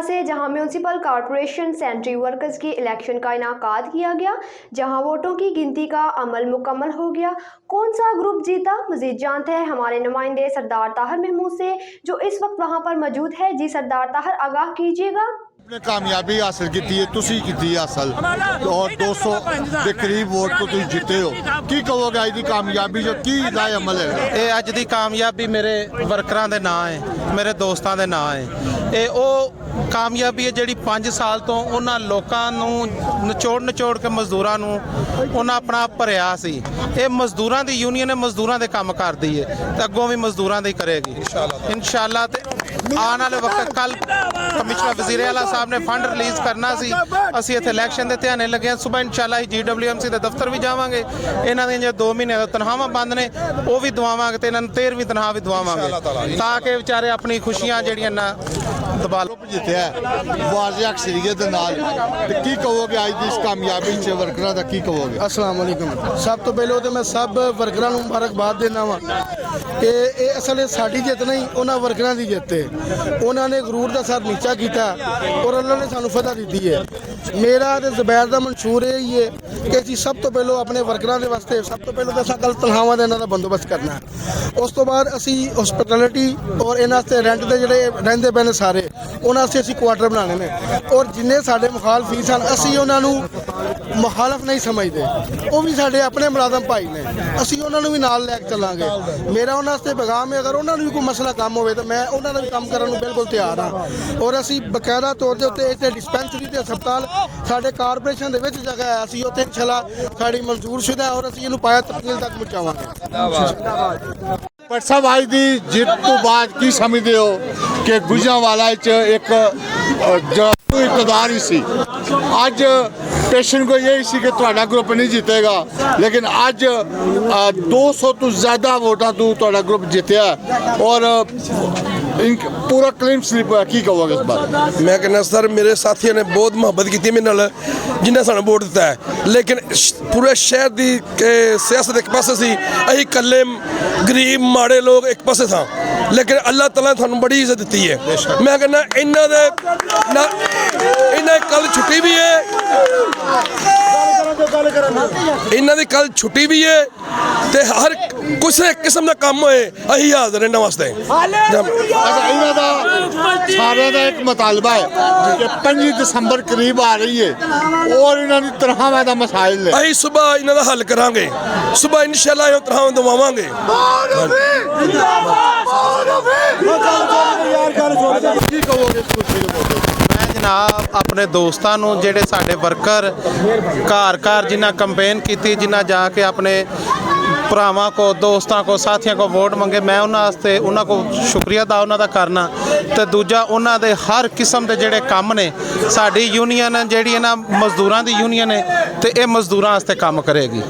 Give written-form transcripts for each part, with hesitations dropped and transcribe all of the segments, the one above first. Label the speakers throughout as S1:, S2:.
S1: से जहां municipal corporation सैंट्री workers की इलेक्शन का इनआकाद किया गया, जहां वोटों की गिनती का अमल मुकम्मल हो गया। कौन सा ग्रुप जीता, मजीद जानते हैं हमारे नुमाइंदे सरदार ताहिर महमूद से, जो इस वक्त वहां पर मौजूद है। जी सरदार ताहिर, आगाह कीजिएगा।
S2: कामयाबी हासिल की है, तुसी की हासिल और 200 के करीब वोट को तुम जीते हो। की कहोगे आज की कामयाबी जो की राय अमल है?
S3: ये अज की कामयाबी मेरे वर्करां दे नाम है, मेरे दोस्तों के नाम है। ये वो कामयाबी है जिहड़ी 5 साल तो उन्हां लोकां नूं निचोड़ के मजदूरां नूं उन्हां अपना भरिया सी। ये मजदूरां दी यूनीयन है, मजदूरां दे काम करदी है ते अगों भी मजदूरां दी करेगी इंशाअल्लाह। ते आने वाले वक्त कल कमिश्नर वज़ीर आला साहब ने फंड रिलीज़ करना सी, असीं इत्थे इलैक्शन दे ध्याने लगे हैं। सुबह इंशाअल्लाह GWMC दे दफ्तर भी जावांगे। इन्हां दी जो 2 महीने तनख्वाहां बंद ने वो भी दवावांगे ते इन्हां नूं 13वीं तनख्वाह भी दवावांगे ताकि बेचारे अपनी खुशियां जिहड़ियां ना दबा लो।
S2: जितया वाज़ेह अक्सरियत दे नाल ते की कहोगे आज दी इस कामयाबी च वर्करां दा की कहोगे?
S4: अस्सलाम वालेकुम। सब तो पहले तो मैं सब वर्करां नूं मुबारकबाद देना वा कि ये असल साडी जित नहीं, उन्हां वर्करां दी जित है। उन्होंने गुरूर का सर नीचा किया और अल्लाह ने सानू फतह दी है। मेरा तो ज़ुबैर का मंशूर यही है कि असीं सब तो पहले अपने वर्करां दे वास्ते सब तो पहले तो असां कल तनख्वाहां दा इन्हां दा बंदोबस्त करना है। उस तो बाद असीं हॉस्पिटैलिटी और इन्हां वास्ते रेंट दे जिहड़े रहिंदे पे ने सारे उन्हां वास्ते असीं क्वार्टर बनाने ने और जिन्ने साडे मुखालफी सन असीं उन्हां नूं मुखालफ नहीं समझते। वो भी साडे अपने मुलाजम भाई ने, असीं उन्हां नूं भी नाल लैके चलांगे। मेरा उन्हां वास्ते पैगाम है अगर उन्हां नूं भी कोई मसला काम होवे तो मैं उन्हां दा भी काम करन नूं बिल्कुल तैयार हाँ। और असीं बकायदा तौर दे उत्ते इत्थे डिस्पेंसरी ते हस्पताल साडे कारपोरेशन दे विच जगह है, असीं उत्थे इंशाअल्लाह साडी मंजूरशुदा है और असीं इहनूं पाया तकमील तक पहुंचावांगे।
S2: पर सब आज की जित तो बाद की समझते हो कि गुजरांवाला च एक जो इकतदार ही सी, अज पेशन को यही सी कि तुहाडा ग्रुप नहीं जीतेगा, लेकिन अज 200 तो ज़्यादा वोटां तो तुहाडा ग्रुप जीतया और पूरा क्लीन स्लिप है। की कहोगे इस बारे?
S5: मैं कहना सर मेरे साथियों ने बहुत मुहब्बत की मेरे नाल जिन्हें सानू वोट दिता है, लेकिन पूरे शहर की सियासत एक पासे सी, असीं कल्ले गरीब माड़े लोग एक पासे था, लेकिन अल्लाह ताला ने सानू बड़ी इज्जत दी है। मैं कहना इन्हां कल छुट्टी भी है, इन्हां दी कल छुट्टी भी है ते हर किसी किस्म का काम होए असीं हाज़र इन्हां वास्ते।
S2: सारे का एक मुतालबा है कि 5 दिसंबर करीब आ रही है और इन्होंने तनख्वाहां दा मसाइल है,
S5: असीं सुबह इन्हां दा हल करांगे, सुबह इंशाअल्लाह तनख्वाहां दवावांगे।
S3: जनाब अपने दोस्तों नूं जिहड़े साडे वर्कर घर जिन्हें कंपेन की, जिन्हें जाके अपने भरावां को, दोस्तों को, साथियों को वोट मंगे, मैं उन्होंने उन्होंने को शुक्रिया अदा उन्हों दा करना। तो दूजा उन्होंने हर किस्म के जिहड़े काम ने साडी यूनीयन जिहड़ी ना मजदूरां दी यूनीयन है तो ये मजदूरां वास्ते काम करेगी।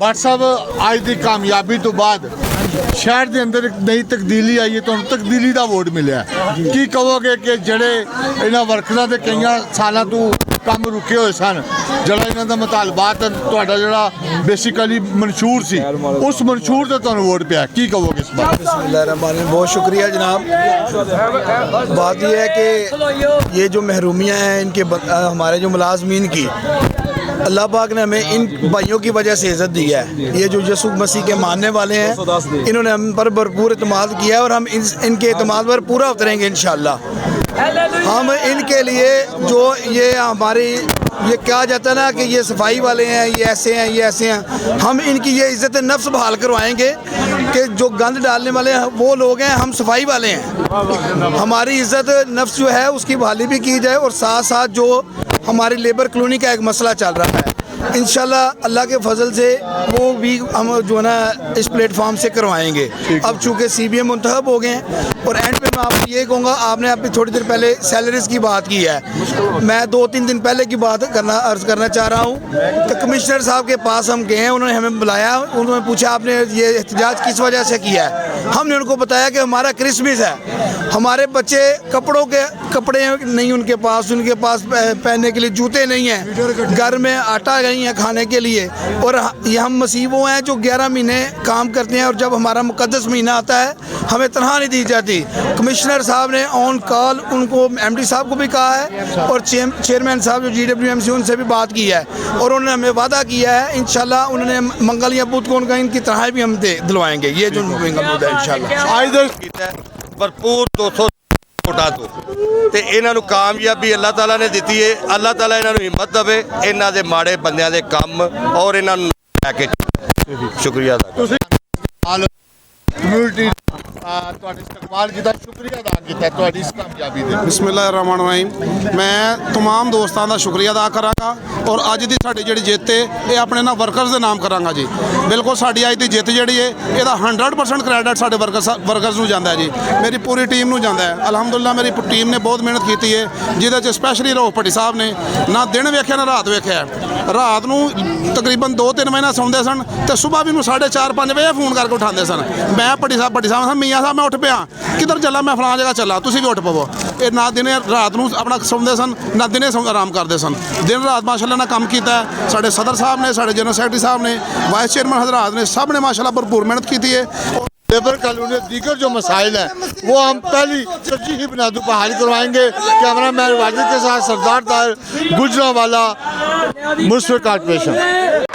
S2: भट्ट साहब आज की कामयाबी तो बाद शहर के अंदर एक नई तब्दीली आई है, तो तब्दीली का वोट मिले की कहोगे कि जड़े इन्होंने वर्करां के कई सालों तो काम रुके हुए सन, जरा इन्हों का मुतालबात जोड़ा बेसिकली मंशूर सी, उस मंशूर से तुहानू वोट पाया, की कहोगे इस बारे?
S5: बहुत शुक्रिया जनाब। बात यह है कि ये जो महरूमियाँ हैं इनके हमारे जो मुलाजमीन की अल्लाह पाक ने हमें इन भाइयों की वजह से इज़्ज़त दी है। ये जो यसू मसीह के मानने वाले हैं इन्होंने हम पर भरपूर एतमाद किया है और हम इनके एतमाद पर पूरा उतरेंगे इंशाअल्लाह। हम इनके लिए जो ये हमारी ये कहा जाता है ना कि ये सफाई वाले हैं, ये ऐसे हैं, ये ऐसे हैं, हम इनकी ये इज़्ज़त नफ्स बहाल करवाएंगे कि जो गंद डालने वाले हैं वो लोग हैं, हम सफाई वाले हैं। हमारी इज़्ज़त नफ्स जो है उसकी बहाली भी की जाए और साथ साथ जो हमारी लेबर कॉलोनी का एक मसला चल रहा है इंशाल्लाह अल्लाह के फजल से वो भी हम जो है ना इस प्लेटफॉर्म से करवाएंगे। अब चूँकि CBM मुंतखब हो गए हैं और एंड पे मैं आपको ये कहूँगा, आपने अभी थोड़ी देर पहले सैलरीज़ की बात की है, मैं 2-3 दिन पहले की बात अर्ज़ करना चाह रहा हूँ कि कमिश्नर साहब के पास हम गए हैं, उन्होंने हमें बुलाया, उन्होंने पूछा आपने ये एहतजाज किस वजह से किया है। हमने उनको बताया कि हमारा क्रिसमस है, हमारे बच्चे कपड़े नहीं उनके पास पहनने के लिए जूते नहीं हैं, घर में आटा नहीं है खाने के लिए, और ये हम मसीबों हैं जो 11 महीने काम करते हैं और जब हमारा मुकद्दस महीना आता है हमें तनख्वाह नहीं दी जाती। कमिश्नर साहब ने ऑन कॉल उनको एमडी साहब को भी कहा है और चेयरमैन साहब जो GWMC उनसे भी बात की है और उन्होंने हमें वादा किया है इंशाल्लाह उन्होंने मंगल या बुध को उनका इनकी तनख्वाह भी हम दिलवाएंगे। ये जो मंगल बुध है इंशाल्लाह
S2: ਅੱਜ ਦੇ
S6: ਕੀਤਾ ਭਰਪੂਰ 200 ਵੋਟਾਂ ਤੋਂ ਤੇ ਇਹਨਾਂ ਨੂੰ ਕਾਮਯਾਬੀ ਅੱਲਾਹ ਤਾਲਾ ਨੇ ਦਿੱਤੀ ਹੈ। ਅੱਲਾਹ ਤਾਲਾ ਇਹਨਾਂ ਨੂੰ ਹਿੰਮਤ ਦੇਵੇ ਇਹਨਾਂ ਦੇ ਮਾੜੇ ਬੰਦਿਆਂ ਦੇ ਕੰਮ ਔਰ ਇਹਨਾਂ ਨੂੰ ਲੈ ਕੇ ਸ਼ੁਕਰੀਆ ਅਦਾ
S2: ਤੁਸੀਂ ਕਮਿਊਨਿਟੀ ਤੁਹਾਡੇ ਇਸਤਕਬਾਲ ਕੀਤਾ, ਸ਼ੁਕਰੀਆ ਅਦਾ ਕੀਤਾ ਤੁਹਾਡੀ ਇਸ ਕਾਮਯਾਬੀ ਦੇ।
S7: ਬਿਸਮਿਲ੍ਲਾਹਿਰਰਹਿਮਾਨਿਰਰਹੀਮ। ਮੈਂ तमाम ਦੋਸਤਾਂ ਦਾ ਸ਼ੁਕਰੀਆ ਅਦਾ ਕਰਾਂਗਾ ਔਰ ਅੱਜ ਦੀ ਸਾਡੀ ਜਿਹੜੀ ਜਿੱਤ ਹੈ ਇਹ ਆਪਣੇ ਨਾਲ ਵਰਕਰਜ਼ ਦੇ ਨਾਮ ਕਰਾਂਗਾ ਜੀ। ਬਿਲਕੁਲ ਸਾਡੀ ਅੱਜ ਦੀ ਜਿੱਤ ਜਿਹੜੀ ਹੈ ਇਹਦਾ 100% ਕ੍ਰੈਡਿਟ ਸਾਡੇ ਵਰਕਰਜ਼ ਨੂੰ ਜਾਂਦਾ ਹੈ ਜੀ, ਮੇਰੀ ਪੂਰੀ ਟੀਮ ਨੂੰ ਜਾਂਦਾ ਹੈ। ਅਲਹਮਦੁਲਿਲਾ ਮੇਰੀ ਟੀਮ ਨੇ ਬਹੁਤ ਮਿਹਨਤ ਕੀਤੀ ਹੈ ਜਿਹਦੇ 'ਚ ਸਪੈਸ਼ਲੀ ਰੋਹ ਭੱਟੀ ਸਾਹਿਬ ਨੇ ਨਾ ਦਿਨ ਵੇਖਿਆ ਨਾ ਰਾਤ ਵੇਖਿਆ। ਰਾਤ ਨੂੰ ਤਕਰੀਬਨ 2-3 ਮਹੀਨਾ ਸੌਂਦੇ ਸਨ ਤੇ ਸਵੇਰ ਵੀ ਨੂੰ 4:30-5 ਵਜੇ ਫੋਨ ਕਰਕੇ ਉਠਾਉਂਦੇ ਸਨ। ਮੈਂ ਭੱਟੀ ਸਾਹਿਬ ਮੀਆਂ ਸਾਹਿਬ ਮੈਂ ਉੱਠ ਪਿਆ, ਕਿੱਧਰ ਚੱਲਾ, ਮੈਂ ਫਲਾਂ ਜਗ੍ਹਾ ਚੱਲਾ, ਤੁਸੀਂ ਵੀ ਉੱਠ ਪਵੋ। ਇਹ ਨਾ ਦਿਨੇ ਰਾਤ ਨੂੰ ਆਪਣਾ ਸੌਂਦੇ ਸਨ ਨਾ ਦਿਨੇ ਆਰਾਮ ਕਰਦੇ ਸਨ। ਦਿਨ ਰਾਤ ਮਾਸ਼ਾਅੱਲਾ ਨਾਲ ਕੰਮ ਕੀਤਾ ਹੈ। ਸਾਡੇ ਸਦਰ ਸਾਹਿਬ ਨੇ, ਸਾਡੇ ਜਨਰਲ ਸੈਕਟਰੀ ਸਾਹਿਬ ਨੇ, ਵਾइस चेयरमैन हजरात ने, सब ने माशाल्लाह भरपूर मेहनत की है।
S2: लेबर कॉलोनी दीगर जो मसाइल हैं वो हम पहली तरजीही बुनियादों पर हल करवाएंगे। कैमरा मैन वाजिद के साथ सरदार ताहिर, गुजरांवाला, म्यूनसिपल कॉर्पोरेशन।